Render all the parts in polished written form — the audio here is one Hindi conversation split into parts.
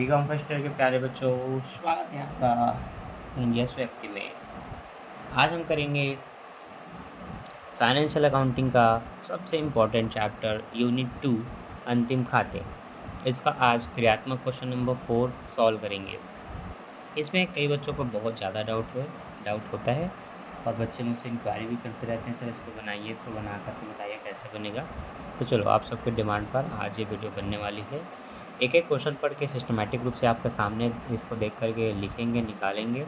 बीकॉम फर्स्ट ईयर के प्यारे बच्चों, स्वागत है आपका इंडिया स्वेप्टी में। आज हम करेंगे फाइनेंशियल अकाउंटिंग का सबसे इम्पोर्टेंट चैप्टर यूनिट 2 अंतिम खाते। इसका आज क्रियात्मक क्वेश्चन नंबर 4 सॉल्व करेंगे। इसमें कई बच्चों को बहुत ज़्यादा डाउट होता है और बच्चे मुझसे इंक्वायरी भी करते रहते हैं, सर इसको बनाइए, इसको बना कर के बताइए कैसे बनेगा। तो चलो, आप सबके डिमांड पर आज ये वीडियो बनने वाली है। एक एक क्वेश्चन पढ़ के सिस्टमेटिक रूप से आपके सामने इसको देख करके लिखेंगे, निकालेंगे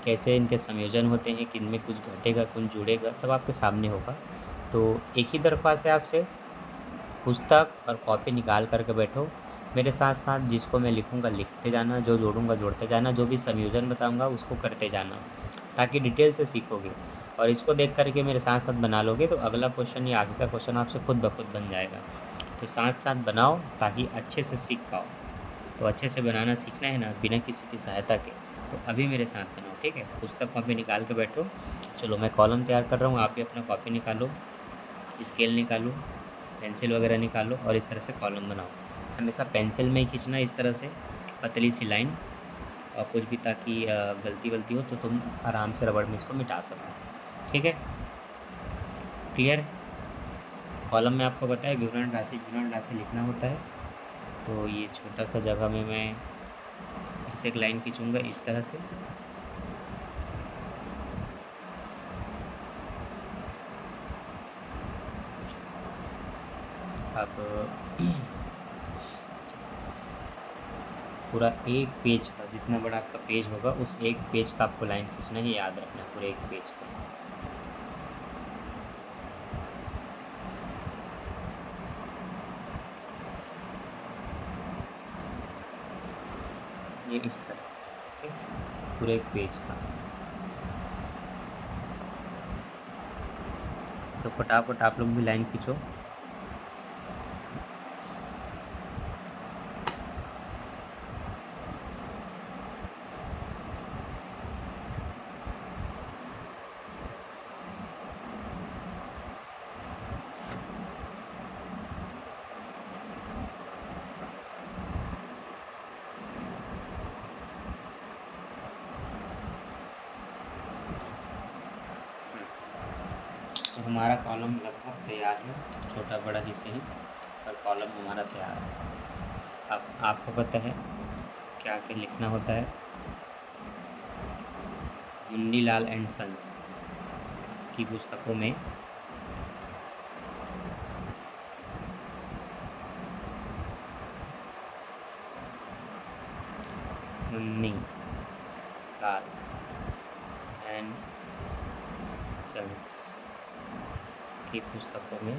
कैसे इनके संयोजन होते हैं, किन में कुछ घटेगा कुछ जुड़ेगा, सब आपके सामने होगा। तो एक ही दरख्वास्त है आपसे, पुस्तक और कॉपी निकाल करके बैठो। मेरे साथ साथ जिसको मैं लिखूँगा लिखते जाना, जो जोड़ूंगा जोड़ते जाना, जो भी संयोजन बताऊँगा उसको करते जाना, ताकि डिटेल से सीखोगे। और इसको देख करके मेरे साथ साथ बना लोगे तो अगला क्वेश्चन या आगे का क्वेश्चन आपसे खुद ब खुद बन जाएगा। तो साथ साथ बनाओ ताकि अच्छे से सीख पाओ। तो अच्छे से बनाना सीखना है ना, बिना किसी की सहायता के, तो अभी मेरे साथ बनाओ, ठीक है। पुस्तक कॉपी निकाल के बैठो। चलो, मैं कॉलम तैयार कर रहा हूँ, आप भी अपना कॉपी निकालो, स्केल निकालो, पेंसिल वगैरह निकालो और इस तरह से कॉलम बनाओ। हमेशा पेंसिल में ही खींचना, इस तरह से पतली सी लाइन, और कुछ भी ताकि गलती वलती हो तो तुम आराम से रबड़ में इसको मिटा सको, ठीक है। क्लियर है। कॉलम में आपको पता है विवरण राशि लिखना होता है। तो ये छोटा सा जगह में मैं इसे एक लाइन खींचूँगा इस तरह से। अब पूरा एक पेज का, जितना बड़ा आपका पेज होगा उस एक पेज का आपको लाइन खींचना है, याद रखना, पूरे एक पेज का। ये इस तरह से, ठीक है, पूरे एक पेज का। तो फटाफट आप लोग भी लाइन खींचो। तो हमारा कॉलम लगभग तैयार है, छोटा बड़ा ही सही, पर कॉलम हमारा तैयार है। अब आपको पता है क्या क्या लिखना होता है। मुंडीलाल एंड सन्स की पुस्तकों में मुन्नी लाल एंड सन्स की पुस्तकों में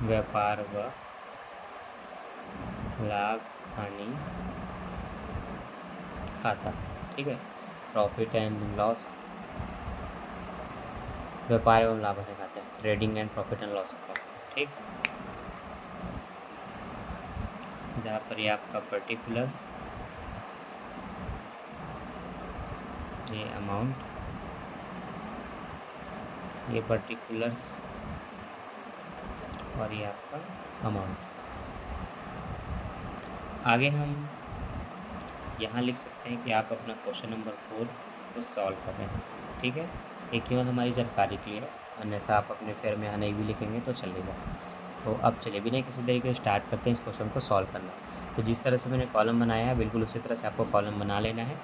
व्यापार व लाभ हानि खाता, ठीक है, प्रॉफिट एंड लॉस, व्यापार एवं लाभ हानि खाता, trading and profit and loss account, ठीक। जहाँ पर ये आपका पर्टिकुलर, ये अमाउंट, ये पर्टिकुलर्स और ये आपका अमाउंट। आगे हम यहाँ लिख सकते हैं कि आप अपना क्वेश्चन नंबर 4 को सॉल्व कर रहे हैं, ठीक है। एक कीमत हमारी जानकारी के लिए, अन्यथा आप अपने फेर में यहाँ नहीं भी लिखेंगे तो चलेगा। तो अब चलिए बिना किसी तरीके से स्टार्ट करते हैं इस क्वेश्चन को सॉल्व करना। तो जिस तरह से मैंने कॉलम बनाया है बिल्कुल उसी तरह से आपको कॉलम बना लेना है।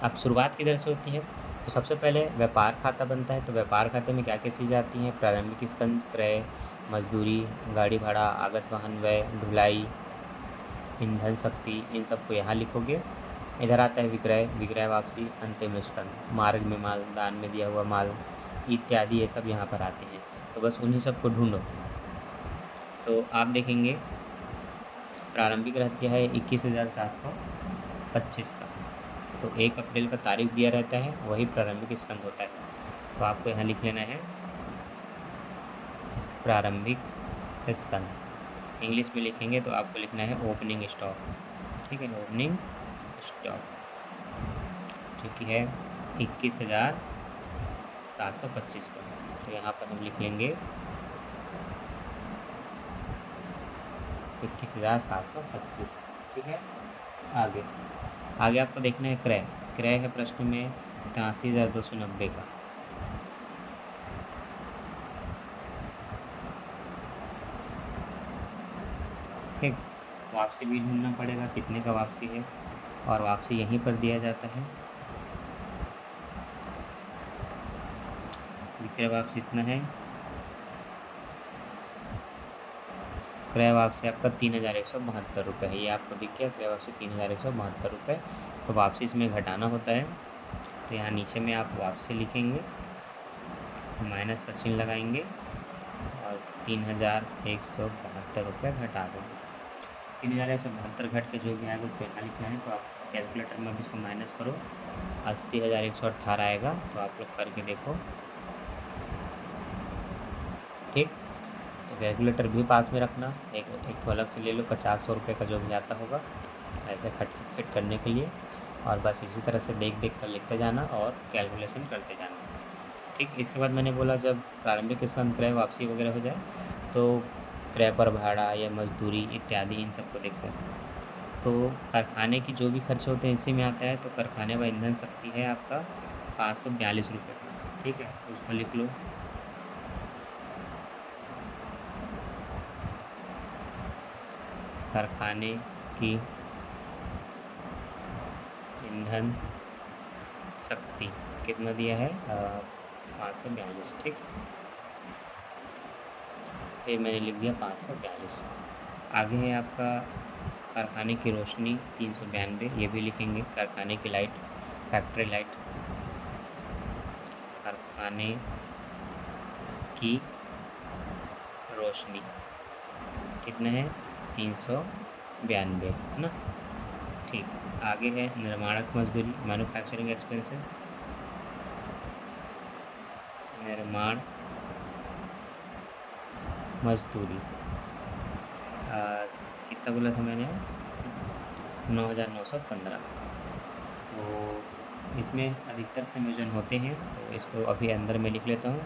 अब शुरुआत किधर से होती है, तो सबसे पहले व्यापार खाता बनता है। तो व्यापार खाते में क्या क्या चीज़ें आती हैं, प्रारंभिक स्कंद, क्रय, मजदूरी, गाड़ी भाड़ा, आगत वाहन व्यय, ढुलाई, ईंधन शक्ति, इन सबको यहाँ लिखोगे। इधर आता है विक्रय वापसी, अंतिम स्कंद, मार्ग में माल, दान में दिया हुआ माल इत्यादि, ये सब यहाँ पर आते हैं। तो बस उन्हीं सब को ढूंढो। तो आप देखेंगे प्रारंभिक रहती है 21,725 का। तो 1 अप्रैल का तारीख दिया रहता है, वही प्रारंभिक स्कंद होता है। तो आपको यहाँ लिख लेना है प्रारंभिक स्कंद। इंग्लिश में लिखेंगे तो आपको लिखना है ओपनिंग स्टॉक, ठीक है, ओपनिंग स्टॉक जो कि है 21,725। 725 का। तो यहाँ पर हम लिख लेंगे 21,725। ठीक है। आगे आगे आपको देखना है क्रय। क्रय है प्रश्न में 83,290 का। ठीक, वापसी भी ढूंढना पड़ेगा कितने का वापसी है, और वापसी यहीं पर दिया जाता है। विक्रय वापसी इतना है, क्रय वापसी आपका 3,172 रुपये है। ये आपको दिख गया, क्रय वापसी 3,172 रुपये। तो वापसी इसमें घटाना होता है, तो यहाँ नीचे में आप वापसी लिखेंगे, माइनस का चिन्ह लगाएंगे और 3,172 रुपये घटा देंगे। 3,172 घट के जो भी आएगा उसको यहाँ लिखना है। तो आप कैलकुलेटर में भी इसको माइनस करो, 80,118 आएगा। तो आप लोग करके देखो। ठीक, तो कैलकुलेटर भी पास में रखना, एक तो अलग से ले लो, 50-100 रुपये का जो भी आता होगा ऐसे फिट करने के लिए। और बस इसी तरह से देख देख कर लिखते जाना और कैलकुलेशन करते जाना। ठीक, इसके बाद मैंने बोला जब प्रारंभिक स्कंद क्रय वापसी वगैरह हो जाए तो क्रय पर भाड़ा या मजदूरी इत्यादि इन सबको देखो। तो कारखाने की जो भी खर्चे होते हैं इसी में आता है। तो कारखाने व ईंधन शक्ति है आपका 542 रुपये का। ठीक है, उसको लिख लो। कारखाने की ईंधन शक्ति कितना दिया है, 542। ठीक, फिर मैंने लिख दिया 542। आगे है आपका कारखाने की रोशनी 392, ये भी लिखेंगे। कारखाने की लाइट, फैक्ट्री लाइट, कारखाने की रोशनी कितना है, 392 है ना। ठीक, आगे है निर्माणक मजदूरी, मैन्युफैक्चरिंग एक्सपेंसेस, निर्माण मजदूरी कितना बोला था मैंने, 9,915। तो इसमें अधिकतर संयोजन होते हैं, तो इसको अभी अंदर में लिख लेता हूँ,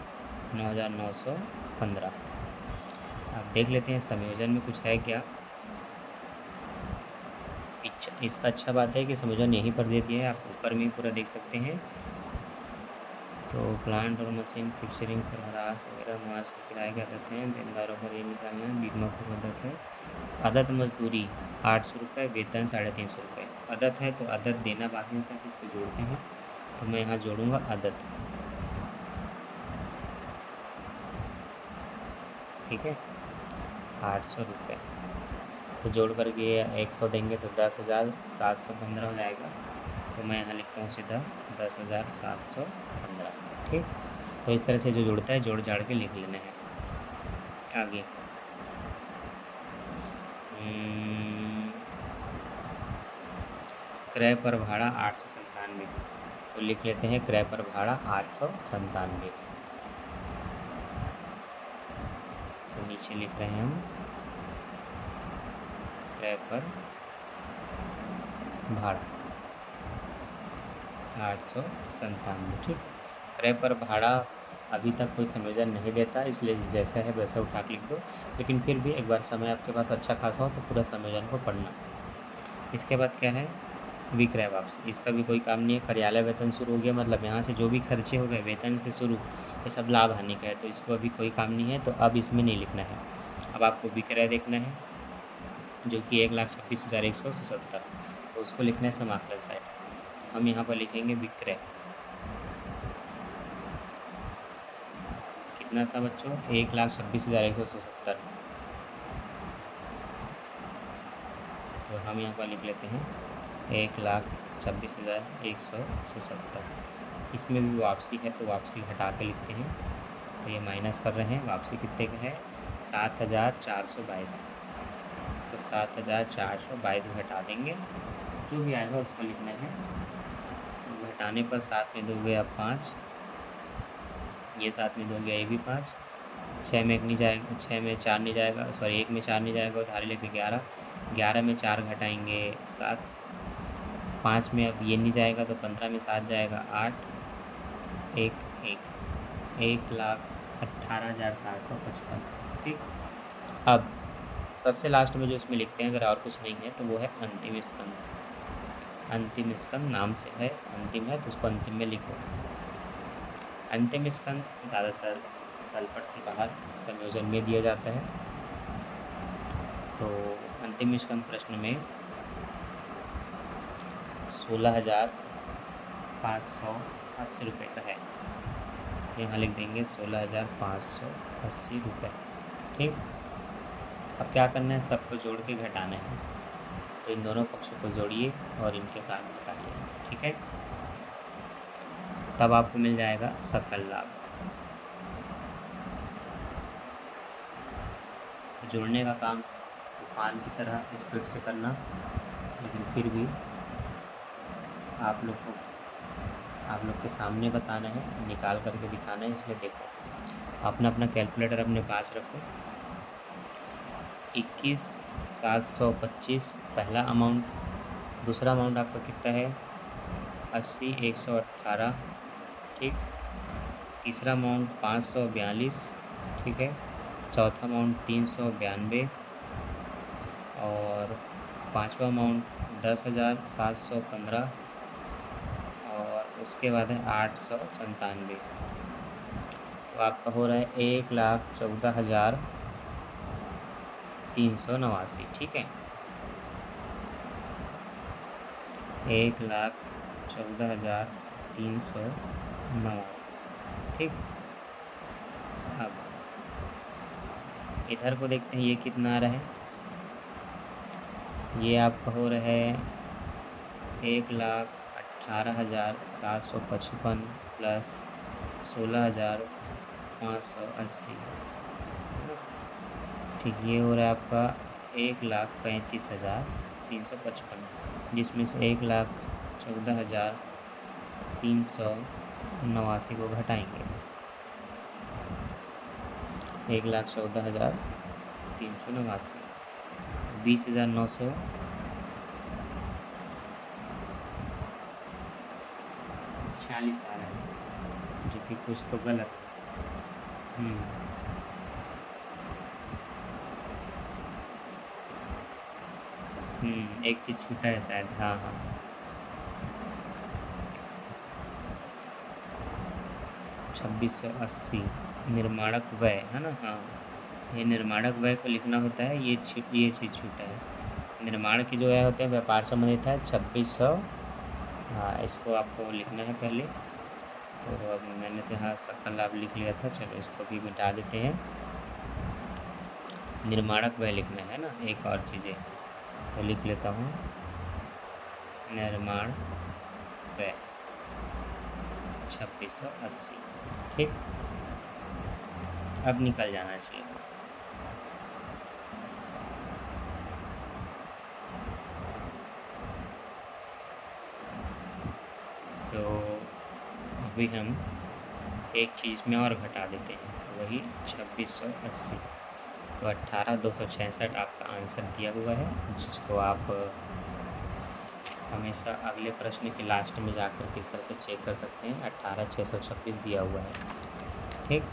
9,915। अब देख लेते हैं संयोजन में कुछ है क्या। इसका अच्छा बात है कि संयोजन यहीं पर दे दिया है, आप ऊपर में पूरा देख सकते हैं। तो प्लांट और मशीन फिक्चरिंग पर ह्रास वगैरह, मार्च के किराए के आदत हैं, देनदारों पर ये निकालना है, बीमा पर आदत है। आदत मजदूरी 800 रुपये, वेतन 350 रुपये। आदत है तो आदत देना बाकी होता है, तो इसको जोड़ते हैं। तो मैं यहाँ जोड़ूंगा आदत। ठीक है, 800 रुपये तो जोड़ करके 100 देंगे तो 10,715 हो जाएगा। तो मैं यहाँ लिखता हूँ सीधा 10,715। ठीक, तो इस तरह से जो जुड़ता है जोड़ जाड़ के लिख लेना है। आगे क्रय पर भाड़ा 897, तो लिख लेते हैं क्रय पर भाड़ा 897। तो नीचे लिख रहे हैं हम क्रय पर भाड़ा 897। ठीक, क्रय पर भाड़ा अभी तक कोई संयोजन नहीं देता, इसलिए जैसा है वैसा उठा के लिख दो। लेकिन फिर भी एक बार समय आपके पास अच्छा खासा हो तो पूरा संयोजन को पढ़ना। इसके बाद क्या है, विक्रय वापसी। इसका भी कोई काम नहीं है। कार्यालय वेतन शुरू हो गया, मतलब यहाँ से जो भी खर्चे हो गए वेतन से शुरू, ये सब लाभ हानि का है, तो इसको अभी कोई काम नहीं है, तो अब इसमें नहीं लिखना है। अब आपको विक्रय देखना है जो कि 1,26,177, तो उसको लिखना है समाकलन साइड। हम यहाँ पर लिखेंगे विक्रय कितना था बच्चों, 1,26,177। तो हम यहाँ पर लिख लेते हैं 1,26,177। इसमें भी वापसी है तो वापसी हटा के लिखते हैं। तो ये माइनस कर रहे हैं, वापसी कितने का है, 7,422। तो 7,422 घटा देंगे, जो भी आएगा उसको लिखना है। तो घटाने पर 7 में 2 गया 5, ये 7 में 2 गया, ये भी 5, 6 में 1 नहीं जाएगा, 6 में 4 नहीं जाएगा, सॉरी 1 में 4 नहीं जाएगा, उधारी लेके 11, 11 में 4 घटाएंगे 7, 5 में अब ये नहीं जाएगा तो 15 में 7 जाएगा 8, 1 1। 1,18,755। ठीक। अब सबसे लास्ट में जो इसमें लिखते हैं, अगर और कुछ नहीं है तो वो है अंतिम स्कंद। अंतिम स्कंद नाम से है, अंतिम है तो उसको अंतिम में लिखो। अंतिम स्कंद ज़्यादातर तलपट से बाहर संयोजन में दिया जाता है। तो अंतिम स्कंद प्रश्न में 16,580 रुपये का है, तो यहाँ लिख देंगे 16,580 रुपये। ठीक। अब क्या करना है, सबको जोड़ के घटाना है, तो इन दोनों पक्षों को जोड़िए और इनके साथ घटाइए। ठीक है, तब आपको मिल जाएगा सकल लाभ। तो जोड़ने का काम तूफान की तरह स्पीड से करना, लेकिन फिर भी आप लोग के सामने बताना है, निकाल करके दिखाना है, इसलिए देखो अपना अपना कैलकुलेटर अपने पास रखो। 21,725 पहला अमाउंट, दूसरा अमाउंट आपका कितना है 80,118। ठीक। तीसरा अमाउंट 542। ठीक है। चौथा अमाउंट 392 और पांचवा अमाउंट 10,715 और उसके बाद है 897। तो आपका हो रहा है 1,14,389। ठीक है, 1,14,389। ठीक। अब इधर को देखते हैं, ये कितना आ रहा है। ये आपका हो रहा है 1,18,755 प्लस 16,580। ठीक, ये हो रहा है आपका 1,35,355, जिसमें से 1,14,389 को घटाएंगे। 1,14,389, 20,946 आ रहा है, जो कि कुछ तो गलत है। एक चीज़ छूटा है शायद। हाँ हाँ, 2,680 निर्माणक व्यय है ना। हाँ, ये निर्माणक व्यय को लिखना होता है, ये चीज़ छूटा है। निर्माण की जो है होते हैं व्यापार संबंधित है 2,600। हाँ, इसको आपको लिखना है पहले। तो अब मैंने तो यहाँ सकल लाभ लिख लिया था, चलो इसको भी मिटा देते हैं। निर्माणक व्यय लिखना है ना, एक और चीज़ें तो लिख लेता हूँ, निर्माण व्यय 2,680। ठीक, अब निकल जाना चाहिए। तो अभी हम एक चीज़ में और घटा देते हैं, वही 2,680। तो 18,266 आपका आंसर दिया हुआ है, जिसको आप हमेशा अगले प्रश्न के लास्ट में जाकर किस तरह से चेक कर सकते हैं। 18,626 दिया हुआ है। ठीक,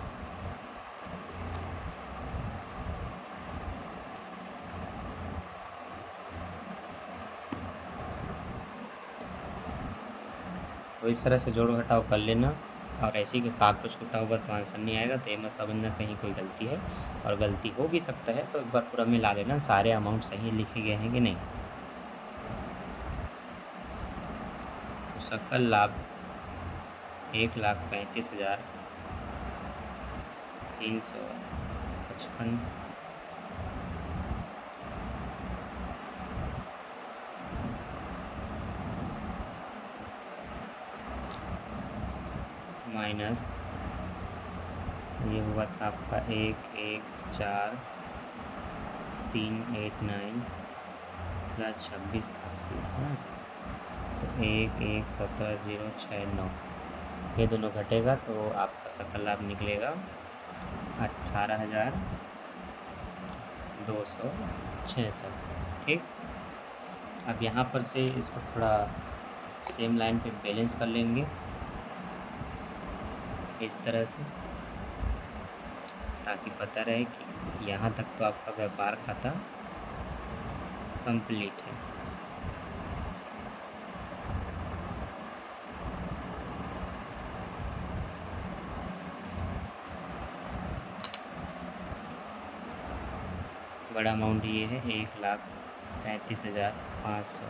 तो इस तरह से जोड़ घटाव कर लेना, और ऐसे ही काग को छूटा होगा तो आंसर नहीं आएगा, तो ये मत समझना कहीं कोई गलती है, और गलती हो भी सकता है, तो एक बार पूरा मिला लेना सारे अमाउंट सही लिखे गए हैं कि नहीं। तो सकल लाभ 1,35,355 माइनस ये हुआ था आपका 1,14,389 प्लस 2,680 है, तो 1,17,069। ये दोनों घटेगा तो आपका सकल लाभ निकलेगा 18,266। ठीक, अब यहाँ पर से इसको थोड़ा सेम लाइन पे बैलेंस कर लेंगे इस तरह से। ताकि पता रहे कि यहाँ तक तो आपका व्यापार खाता कंप्लीट है। बड़ा अमाउंट ये है 1,35,500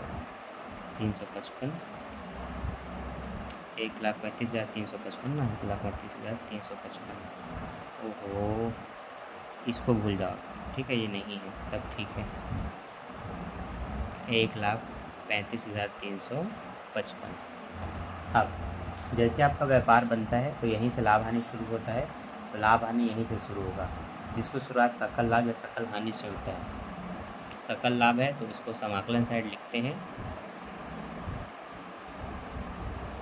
1,35,355 ना 1,35,355। ओहो, इसको भूल जाओ, ठीक है, ये नहीं है तब ठीक है। 1,35,355। अब जैसे आपका व्यापार बनता है तो यहीं से लाभ हानि शुरू होता है, तो लाभ हानि यहीं से शुरू होगा, जिसको शुरुआत सकल लाभ या सकल हानि से होता है। सकल लाभ है तो इसको समाकलन साइड लिखते हैं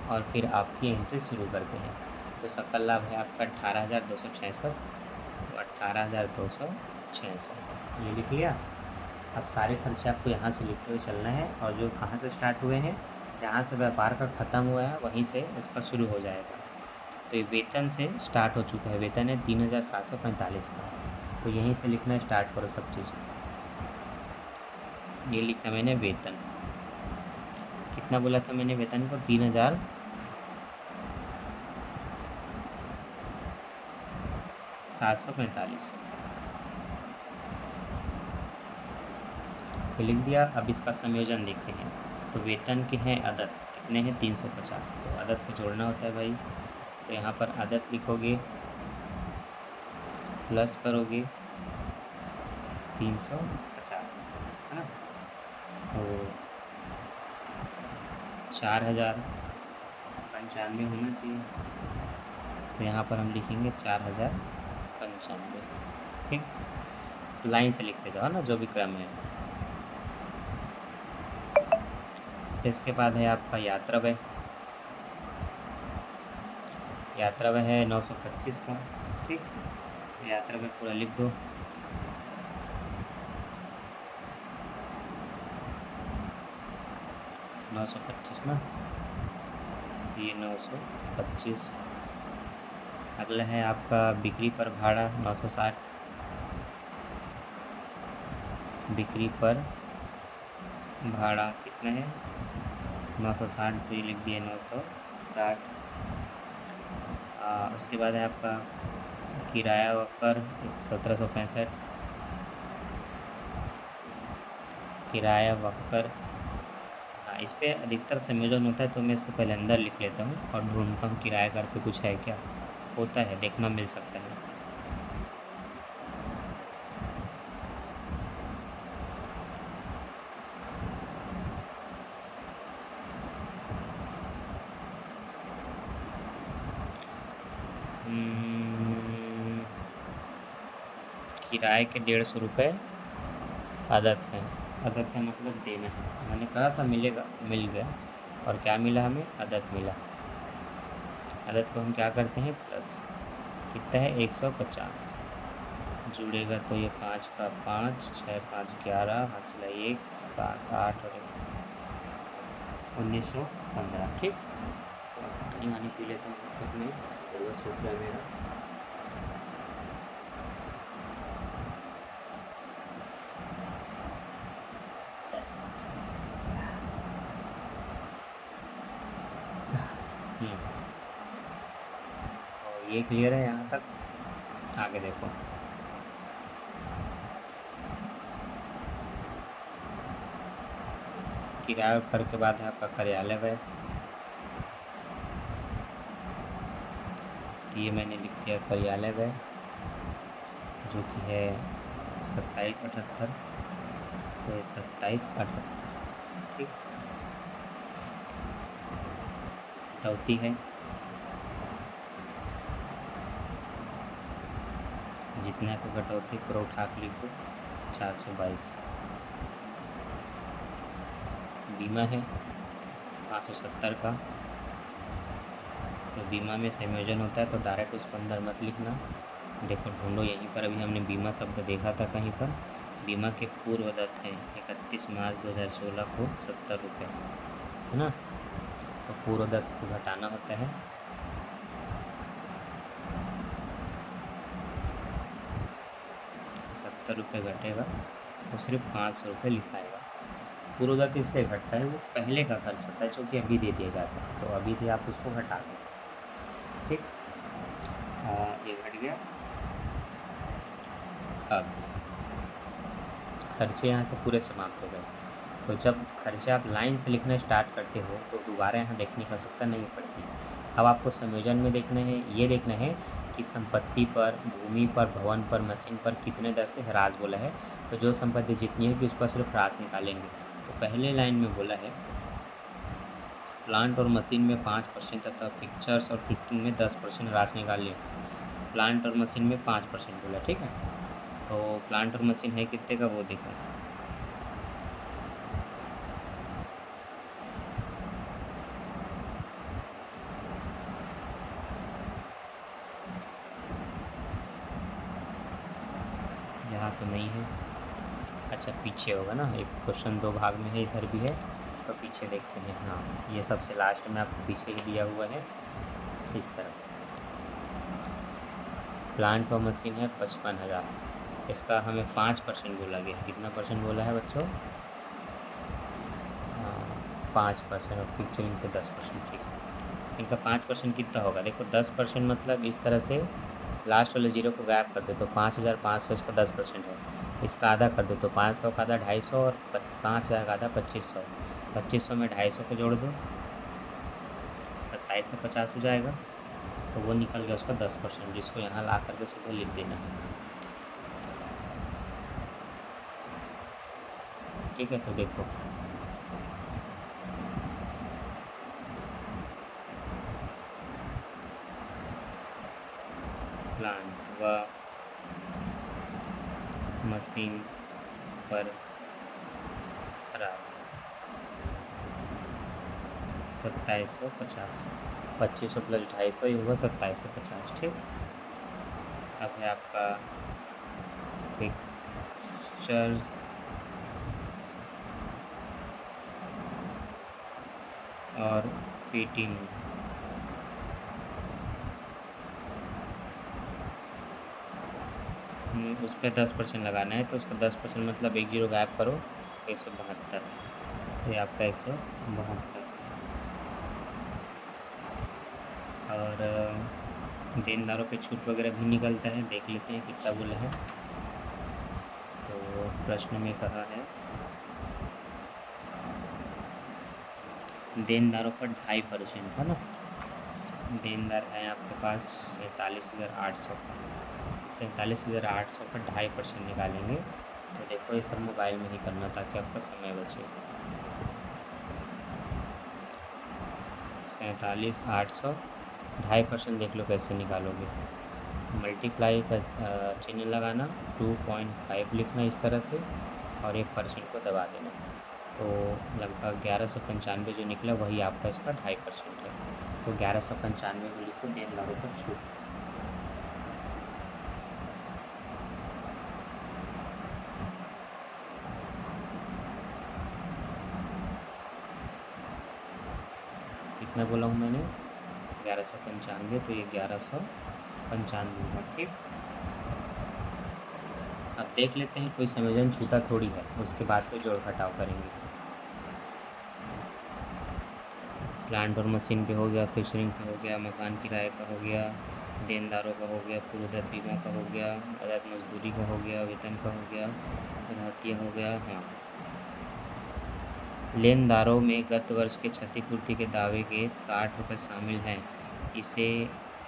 और फिर आपकी एंट्री शुरू करते हैं। तो सकल लाभ है आपका 18,266, तो 18,266 ये लिख लिया। अब सारे खर्चे आपको यहाँ से लिखते हुए चलना है, और जो कहाँ से स्टार्ट हुए हैं, जहाँ से व्यापार का ख़त्म हुआ है वहीं से उसका शुरू हो जाएगा। तो ये वेतन से स्टार्ट हो चुका है, वेतन है 3,745 का, तो यहीं से लिखना स्टार्ट करो सब चीज़। ये लिखा मैंने वेतन, कितना बोला था मैंने वेतन को, 3,745 ये लिख दिया। अब इसका संयोजन देखते हैं। तो वेतन के हैं अदद कितने हैं, 350, तो अदद को जोड़ना होता है भाई। तो यहाँ पर अदद लिखोगे, प्लस करोगे 350, है ना, तो 4,095 होना चाहिए, तो यहाँ पर हम लिखेंगे 4,095। ठीक, लाइन से लिखते जाओ ना, जो भी क्रम है। इसके बाद है आपका यात्रा व्यय। यात्रा व्यय है 925 का। ठीक, यात्रा व्यय पूरा लिख दो। नौ सौ पच्चीस ना, तो ये 925। अगला है आपका बिक्री पर भाड़ा 960। बिक्री पर भाड़ा कितना है, 960, तो ये लिख दिए 960। उसके बाद है आपका किराया व कर 1765। किराया व कर, हाँ, इस पर अधिकतर संयोजन होता है, तो मैं इसको पहले अंदर लिख लेता हूँ और ढूंढता हूँ किराया कर पे कुछ है क्या, होता है, देखना मिल सकता है। किराए के 150 रुपये आदत है। आदत है मतलब देना है, मैंने कहा था मिलेगा, मिल गया। और क्या मिला हमें, आदत मिला। आदत को हम क्या करते हैं, प्लस, कितना है 150, जुड़ेगा तो ये 5 का 5, 6 5 11, हासिला 1 7 8 और 1915। ठीक, तो पानी वानी पी लेता हूँ तब तक मैं, तो बस सूख रहा है मेरा। तो ये क्लियर है यहाँ तक, आगे देखो। किराया कर के बाद है आपका कार्यालय व्यय, तो ये मैंने लिख दिया कार्यालय व्यय, जो कि है 2778, तो ये 2778। ठीक, कटौती है, जितना को कटौती पूरा उठा के लिख दो, 422। बीमा है 570 का, तो बीमा में संयोजन होता है, तो डायरेक्ट उसको अंदर मत लिखना, देखो ढूंढो यहीं पर। अभी हमने बीमा शब्द देखा था कहीं पर, बीमा के पूर्व दत्त हैं 31 मार्च 2016 को 70 रुपये, है ना, तो पूर्व दत्त को घटाना होता है। ₹70 घटेगा तो सिर्फ ₹500 लिखाएगा। पूर्वगत इसलिए घटता है, वो पहले का खर्च होता है जो कि अभी दे दिया जाता है, तो अभी भी आप उसको घटा दें। ठीक, ये घट गया। अब खर्चे यहाँ से पूरे समाप्त हो गए। तो जब खर्चे आप लाइन से लिखना स्टार्ट करते हो तो दोबारा यहाँ देखने की आवश्यकता नहीं पड़ती। अब आपको संयोजन में देखना है, ये देखना है कि संपत्ति पर, भूमि पर, भवन पर, मशीन पर कितने दर से ह्रास बोला है। तो जो संपत्ति जितनी होगी उस पर सिर्फ ह्रास निकालेंगे। तो पहले लाइन में बोला है प्लांट और मशीन में 5% तथा फिक्चर्स और फिटिंग में 10% ह्रास निकालिए। प्लांट और मशीन में 5% बोला, ठीक है। तो प्लांट और मशीन है कितने का वो देखो। यहाँ तो नहीं है, अच्छा पीछे होगा ना, एक क्वेश्चन 2 भाग में है, इधर भी है, तो पीछे देखते हैं। हाँ, ये सबसे लास्ट में आपको पीछे ही दिया हुआ है इस तरह। प्लांट और मशीन है 55,000, इसका हमें 5% बोला गया। कितना परसेंट बोला है बच्चों? 5%, और पिक्चरिंग पे 10%, ठीक है। इनका 5% कितना होगा? देखो 10% मतलब इस तरह से लास्ट वाले जीरो को गायब कर दे तो 5,500, इसका 10% है। इसका आधा कर दो तो 500 का आधा 250, और 5,000 का आधा 2500। 2500 में 250 को जोड़ दो, 2750 हो जाएगा। तो वो निकल गया उसका 10%, जिसको यहाँ ला करके सीधे लिख देना है। ठीक है, तो देखो प्लांट व मशीन पर ह्रास 2750, 2500 प्लस 250 ही होगा 2750। ठीक, अब है आपका फिक्सचर्स और फिटिंग। उस पर 10% लगाना है, तो उसका 10% मतलब एक जीरो गायब करो, 172। ये आपका 172। और देनदारों पे छूट वगैरह भी निकलता है, देख लेते हैं कितना बोला है। तो प्रश्न में कहा है देनदारों पर 2.5% है ना। देनदार है आपके पास 47,800, 47,800 पर 2.5% निकालेंगे। तो देखो ये सब मोबाइल में ही करना ताकि आपका समय बचे। 47,800, 2.5% देख लो कैसे निकालोगे। मल्टीप्लाई का चिन्ह लगाना, 2.5 लिखना इस तरह से, और 1% को दबा देना। तो लगभग 1195 जो निकला वही आपका इसका 2.5% है। तो 1195 को लिखो देनदारों पर छूट। कितना बोला हूँ मैंने? 1195, तो ये 1195 होगा। ठीक, अब देख लेते हैं कोई संयोजन छूटा थोड़ी है, उसके बाद फिर जोड़ घटाव करेंगे। प्लांट और मशीन पे हो गया, फिशरिंग पे हो गया, मकान किराए का हो गया, देनदारों का हो गया, पूर्वदत्त बीमा का हो गया, आज़ाद मजदूरी का हो गया, वेतन का हो गया, रहतिया हो गया। हाँ, लेनदारों में गत वर्ष के क्षतिपूर्ति के दावे के 60 रुपये शामिल हैं, इसे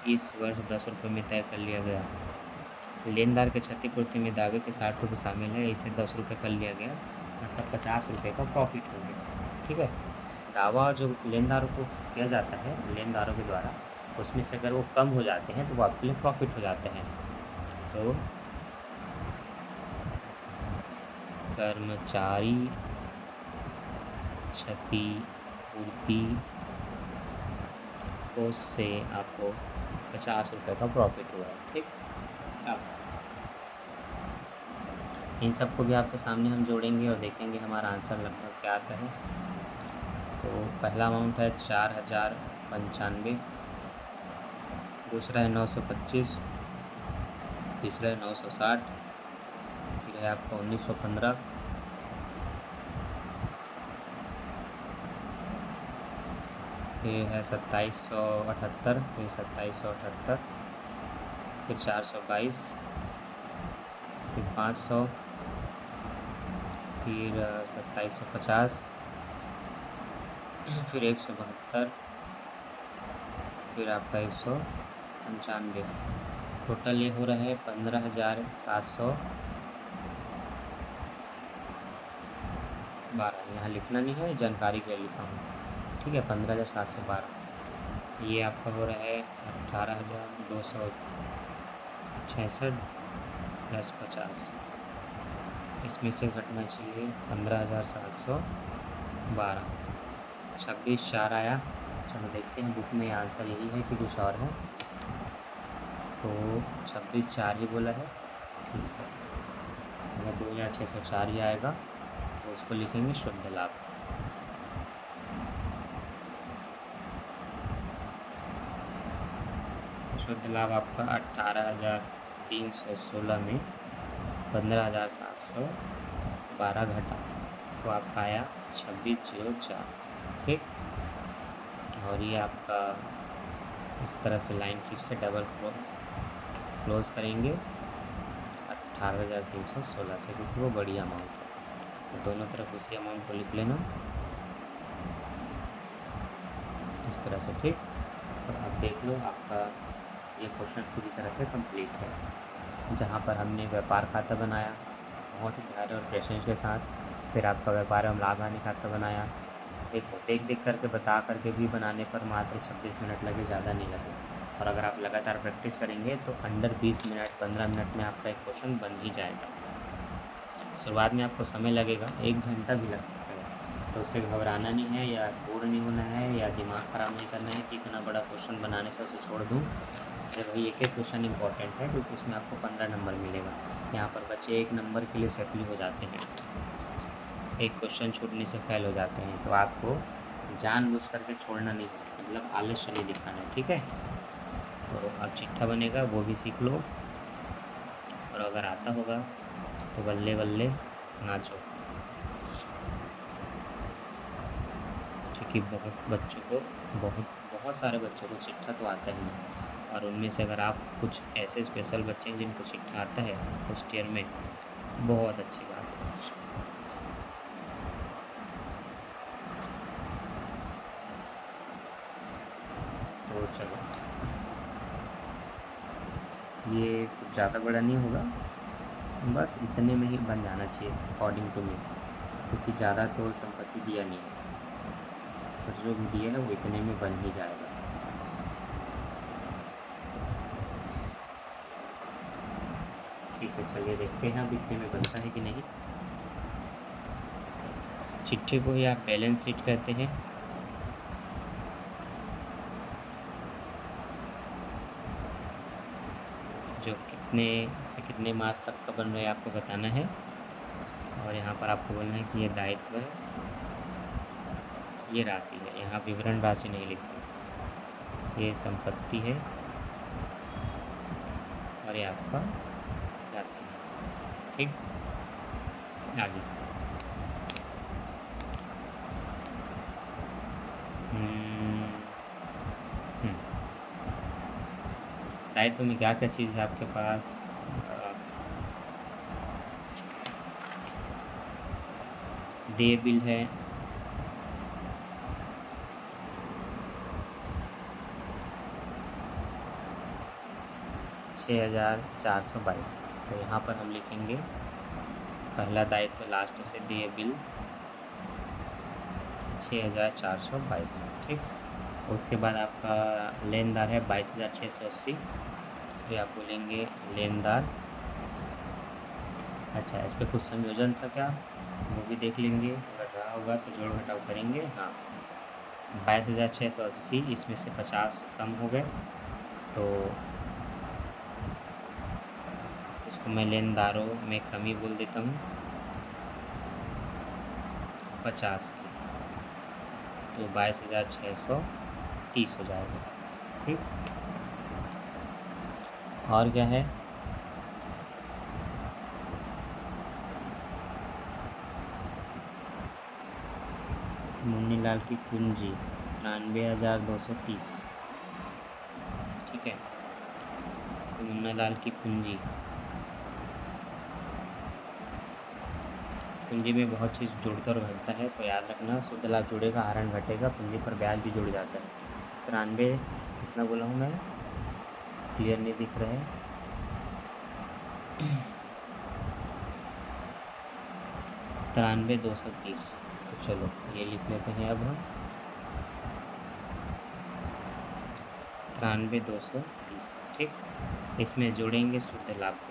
इस वर्ष 10 रुपये में तय कर लिया गया। लेनदार के क्षतिपूर्ति में दावे के 60 रुपये शामिल है, इसे 10 रुपये कर लिया गया, मतलब 50 रुपये का प्रॉफिट हो गया। ठीक है, दावा जो लेनदारों को किया जाता है लेनदारों के द्वारा, उसमें से अगर वो कम हो जाते हैं तो वो आपके लिए प्रॉफिट हो जाते हैं। तो कर्मचारी क्षतिपूर्ति कोष से आपको 50 रुपये का प्रॉफिट हुआ है। ठीक, अब इन सबको भी आपके सामने हम जोड़ेंगे और देखेंगे हमारा आंसर लगभग क्या आता है। तो पहला अमाउंट है 4,095, दूसरा है 925, तीसरा है 960, फिर है आपका 1915, फिर है 2778, फिर 2778, फिर 422, फिर 500, फिर 2750, फिर 172, फिर आपका 195। टोटल ये हो रहा है 15,712। यहाँ लिखना नहीं है, जानकारी के लिए लिखा हूँ, ठीक है। 15,712 ये आपका हो रहा है 18,266 प्लस 50, इसमें से घटना चाहिए 15,712। 26/4 आया। चलो देखते हैं बुक में आंसर यही है कि कुछ और है, तो 26/4 ही बोला है, ठीक है। अगर 2,604 ही आएगा तो उसको लिखेंगे शुद्ध लाभ। शुद्ध लाभ आपका 18,316 में 15,712 घटा तो आपका आया 2604, ठीक। और ये आपका इस तरह से लाइन खींच के डबल क्लोज करेंगे 18,316 से, क्योंकि वो बड़ी अमाउंट है, तो दोनों तरफ उसी अमाउंट को लिख लेना इस तरह से, ठीक। तो आप देख लो आपका ये क्वेश्चन पूरी तरह से कंप्लीट है, जहाँ पर हमने व्यापार खाता बनाया बहुत ही धैर्य और पेशेंस के साथ, फिर आपका व्यापार एवं लाभ हानि खाता बनाया। देखो देख करके बता करके भी बनाने पर मात्र 26 मिनट लगे, ज़्यादा नहीं लगे। और अगर आप लगातार प्रैक्टिस करेंगे तो अंडर 20 मिनट 15 मिनट में आपका एक क्वेश्चन बन ही जाएगा। शुरुआत में आपको समय लगेगा, 1 घंटा भी लग सकता है, तो उससे घबराना नहीं है या बोर नहीं होना है या दिमाग ख़राब नहीं करना है कि इतना बड़ा क्वेश्चन बनाने से उसे छोड़ दूँ। अरे भाई एक एक क्वेश्चन इंपॉर्टेंट है, क्योंकि इसमें आपको 15 नंबर मिलेगा। यहाँ पर बच्चे 1 नंबर के लिए सेटल हो जाते हैं, एक क्वेश्चन छूटने से फेल हो जाते हैं, तो आपको जानबूझ करके छोड़ना नहीं है, मतलब आलस्य नहीं दिखाना है, ठीक है। तो अब चिट्ठा बनेगा वो भी सीख लो, और अगर आता होगा तो बल्ले बल्ले नाचो, क्योंकि बहुत सारे बच्चों को चिट्ठा तो आता ही नहीं, और उनमें से अगर आप कुछ ऐसे स्पेशल बच्चे हैं जिनको चिट्ठा आता है फर्स्ट ईयर में, बहुत अच्छी बात है। तो चलो ये कुछ ज़्यादा बड़ा नहीं होगा, बस इतने में ही बन जाना चाहिए अकॉर्डिंग टू मी, क्योंकि ज़्यादा तो संपत्ति दिया नहीं है, पर जो भी दिया है वो इतने में बन ही जाएगा। ठीक है, चलिए देखते हैं अब इतने में बनता है कि नहीं। चिट्ठी को ही आप बैलेंस शीट कहते हैं। जो कितने से कितने मार्च तक का बन रहा है आपको बताना है, और यहाँ पर आपको बोलना है कि ये दायित्व है, ये राशि है, यहाँ विवरण राशि नहीं लिखते, ये संपत्ति है और ये आपका राशि है, ठीक। आगे दायित्व में क्या क्या चीज़ है आपके पास, देय बिल है, $6,422। तो यहाँ पर हम लिखेंगे पहला दायित्व लास्ट से देय बिल 6,422, ठीक। उसके बाद आपका लेनदार है 22,680, तो आप बोलेंगे लेनदार। अच्छा, इस पर कुछ संयोजन था क्या, वो भी देख लेंगे, अगर रहा होगा तो जोड़ घटाव करेंगे। हाँ, 22,680, इसमें से 50 कम हो गए, तो इसको मैं लेनदारों में कमी बोल देता हूँ 50 की, तो 22,630 हो जाएगा, ठीक। और क्या है, मुन्नीलाल की पूंजी 93,230। ठीक है, तो मुन्नालाल की पूंजी पूंजी में बहुत चीज़ जुड़ता और घटता है, तो याद रखना शुद्ध लाभ जुड़ेगा, आहरण घटेगा, पूंजी पर ब्याज भी जुड़ जाता है। 93 कितना बोला हूँ मैं, क्लियर नहीं दिख रहा है। 93,230। तो चलो ये लिख लेते हैं अब हम 93,230। ठीक, इसमें जोड़ेंगे शुद्ध लाभ को।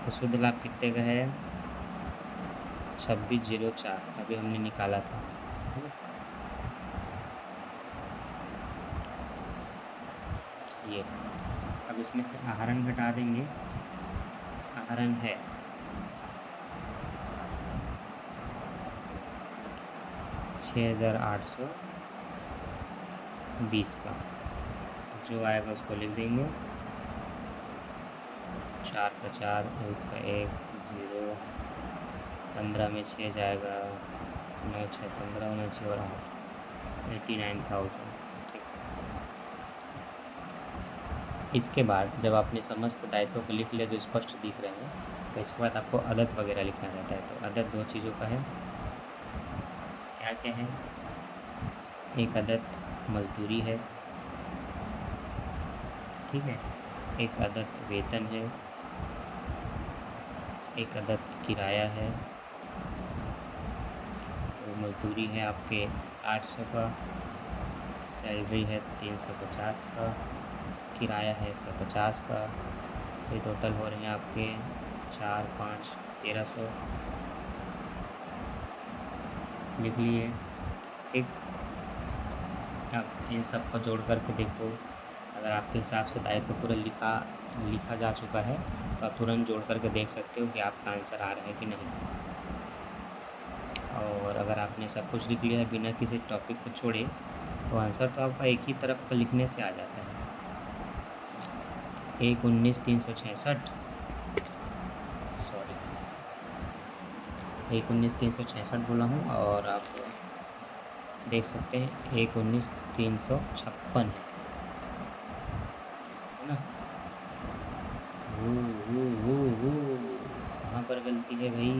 तो शुद्ध लाभ कितने का है, 2604 अभी हमने निकाला था। ये अब इसमें से आहरण घटा देंगे। आहरण है 6,820 का, जो आएगा उसको लिख देंगे। 4 का 4, 1 का 1, 0, 15 में 6 जाएगा, 9 6 15, 9 6 और 8, 89,000। इसके बाद जब आपने समस्त दायित्वों को लिख लिया जो स्पष्ट दिख रहे हैं, तो इसके बाद आपको अदद वगैरह लिखना रहता है। तो अदद दो चीज़ों का है, क्या क्या है, एक अदद मजदूरी है, ठीक है, एक अदद वेतन है, एक अदद किराया है। तो मजदूरी है आपके 800 का, सैलरी है 350 का, किराया है 150 का। तो टोटल हो रहे हैं आपके 4 5 1300 लिख लिए। ठीक, अब इन सब को जोड़ करके देखो, अगर आपके हिसाब से दायित्व पूरा लिखा जा चुका है तो आप तुरंत जोड़ करके देख सकते हो कि आपका आंसर आ रहा है कि नहीं। और अगर आपने सब कुछ लिख लिया है बिना किसी टॉपिक को छोड़े, तो आंसर तो आपका एक ही तरफ का लिखने से आ जाता है। 1,19,366, सॉरी 1,19,366 बोला हूँ, और आप देख सकते हैं 1,19,356 है ना। कहाँ पर गलती है भाई,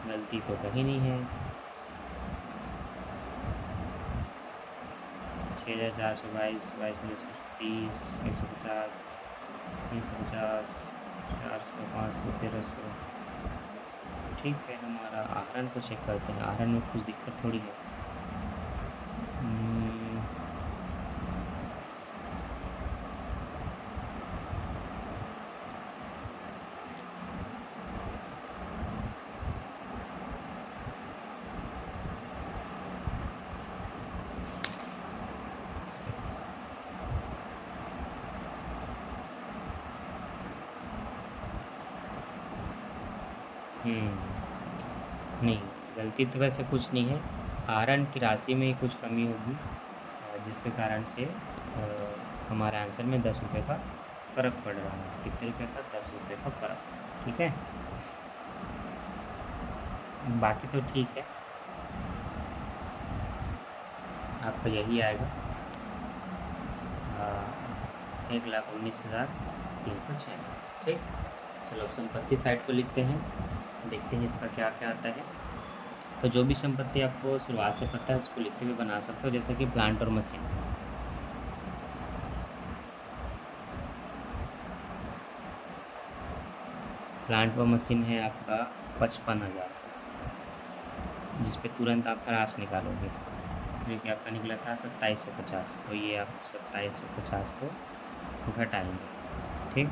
गलती तो कहीं नहीं है। 6,422, 22,630, 150, 350, 400, 500, 1,300। ठीक है, हमारा आहरण को चेक करते हैं। आहरण में कुछ दिक्कत थोड़ी है। नहीं, गलती तो वैसे कुछ नहीं है, आहरण की राशि में ही कुछ कमी होगी, जिसके कारण से हमारे आंसर में 10 रुपये का फ़र्क पड़ रहा है। कितने रुपये का, 10 रुपये का फ़र्क। ठीक है, बाकी तो ठीक है, आपका यही आएगा 1,19,366। ठीक, चलो अब संपत्ति साइड को लिखते हैं, देखते हैं इसका क्या क्या आता है। तो जो भी संपत्ति आपको शुरुआत से पता है उसको लिखते हुए बना सकते हो, जैसे कि प्लांट और मशीन। प्लांट व मशीन है आपका 55,000, जिस पे तुरंत आप ह्रास निकालोगे, जो कि आपका निकला था 2750। तो ये आप 2750 को घटाएंगे। ठीक,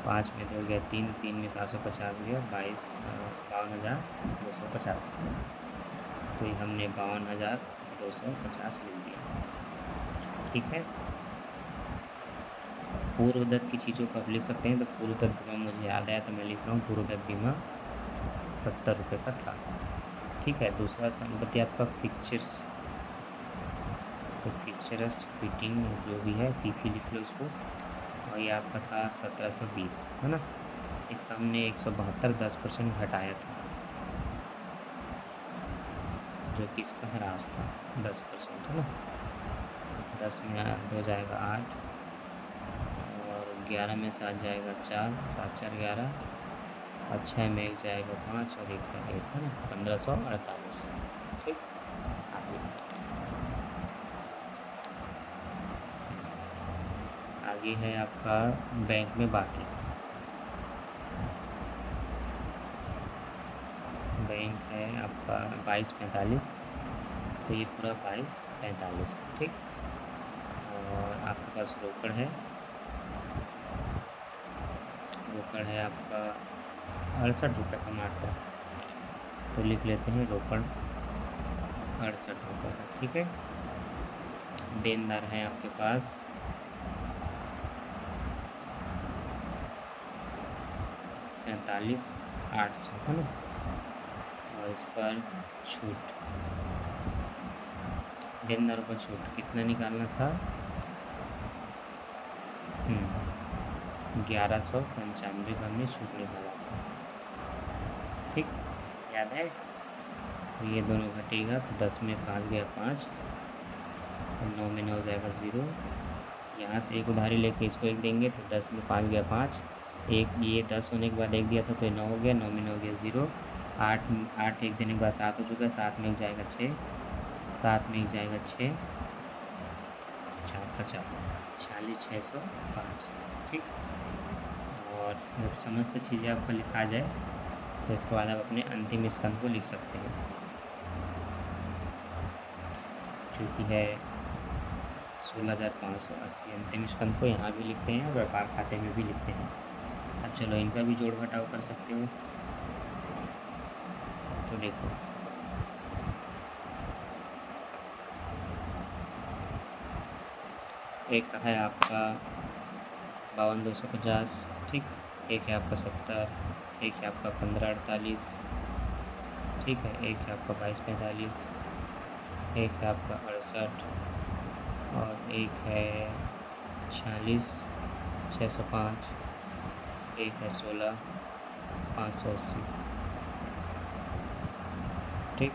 5 में 2 गया 3, 3 में 750 गया 52,250। तो ये हमने 52,250 लिख दिया। ठीक है, पूर्वदत्त की चीज़ों को आप लिख सकते हैं। तो पूर्वदत्त बीमा मुझे याद आया तो मैं लिख रहा हूँ, पूर्वदत्त बीमा 70 रुपये का था। ठीक है, दूसरा संपत्ति आपका फिक्चर्स तो फिक्चरस फिटिंग जो भी है फीफी लिख लो उसको। और ये आपका था 1720 है ना। इसका हमने 172 10% घटाया था, जो कि इसका ह्रास था 10% है ना। 10 में हो जाएगा 8 और 11 में से आ जाएगा 4, 7 4 11 और 6 में एक जाएगा 5 और एक का 1 है ना, 1548। ठीक। आगे है आपका बैंक में बाकी। बैंक है आपका 2245, तो ये पूरा 2245। ठीक। और आपके पास रोकड़ है आपका 68 रुपये का मात्र, तो लिख लेते हैं रोकड़ 68 रुपये का। ठीक है। देनदार है आपके पास 47,800 है ना। और इस पर छूट, देनदारों पर छूट कितना निकालना था, 1195 का हमने छूट निकाला था। ठीक, याद है। तो ये दोनों घटेगा तो 10 में 5 गया 5 और 9 में 9 हो जाएगा 0। यहाँ से एक उधारी लेके इसको एक देंगे तो 10 में 5 गया 5, एक ये 10 होने के बाद एक दिया था तो ये 9 हो गया, 9 में 9 हो गया 0। 8 एक देने के बाद 7 हो चुका है, 7 में एक जाएगा 6, 7 में एक जाएगा 6, 4 का 4, 46,605। ठीक। और जब समस्त चीज़ें आपका लिखा जाए तो इसके बाद आप अपने अंतिम स्कंद को लिख सकते हैं, जो कि है 16,580। अंतिम स्कंद को यहाँ भी लिखते हैं और व्यापार खाते में भी लिखते हैं। अब चलो इनका भी जोड़ घटाव कर सकते हो। तो देखो एक है आपका 52,250। ठीक। एक है आपका 70, एक है आपका 15,48। ठीक है। एक है आपका 22,45, एक है आपका 68 और एक है 46,605, एक है 16,580। ठीक।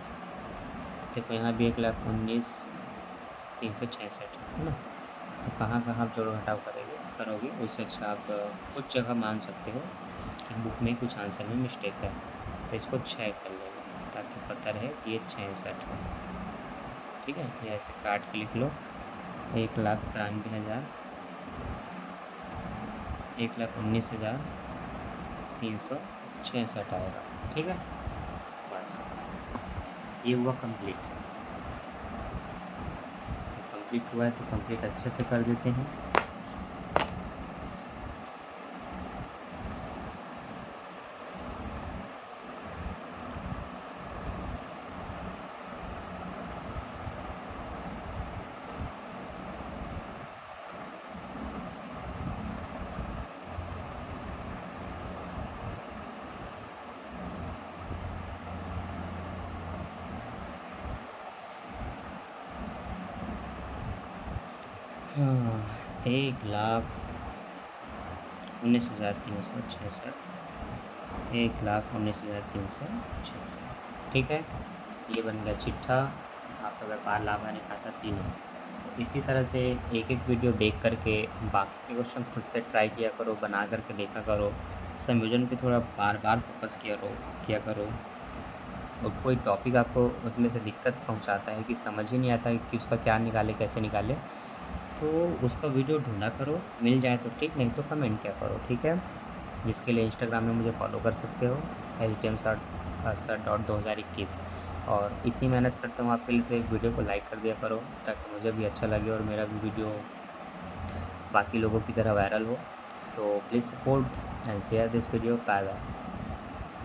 देखो यहाँ भी 1,19,366 है ना। तो कहाँ कहाँ आप जोड़ घटाव करोगे उससे अच्छा आप कुछ जगह मान सकते हो कि बुक में कुछ आंसर में मिस्टेक है, तो इसको 6 कर लेंगे ताकि पता रहे कि ये 66 है। ठीक है। या ऐसे काट के लिख लो 1,93,000, 1,19,366 आएगा। ठीक है। बस ये हुआ कंप्लीट। कंप्लीट हुआ है तो कंप्लीट अच्छे से कर देते हैं। हाँ, 1,19,366, 1,19,366। ठीक है। ये बन गया चिट्ठा, आपका व्यापार लाभ हानि खाता तीनों। तो इसी तरह से एक एक वीडियो देख करके बाकी के क्वेश्चन खुद से ट्राई किया करो, बना करके देखा करो, संयोजन पे थोड़ा बार बार फोकस किया करो। और कोई टॉपिक आपको उसमें से दिक्कत पहुंचाता है कि समझ ही नहीं आता कि उसका क्या निकाले कैसे निकाले, तो उसका वीडियो ढूंढा करो, मिल जाए तो ठीक, नहीं तो कमेंट किया करो। ठीक है। जिसके लिए इंस्टाग्राम में मुझे फॉलो कर सकते हो HTM_sir.2021। और इतनी मेहनत करता हूँ आपके लिए, तो एक वीडियो को लाइक कर दिया करो ताकि मुझे भी अच्छा लगे और मेरा भी वीडियो बाकी लोगों की तरह वायरल हो। तो please support and share this video. Bye bye.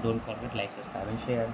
Don't forget like subscribe and share.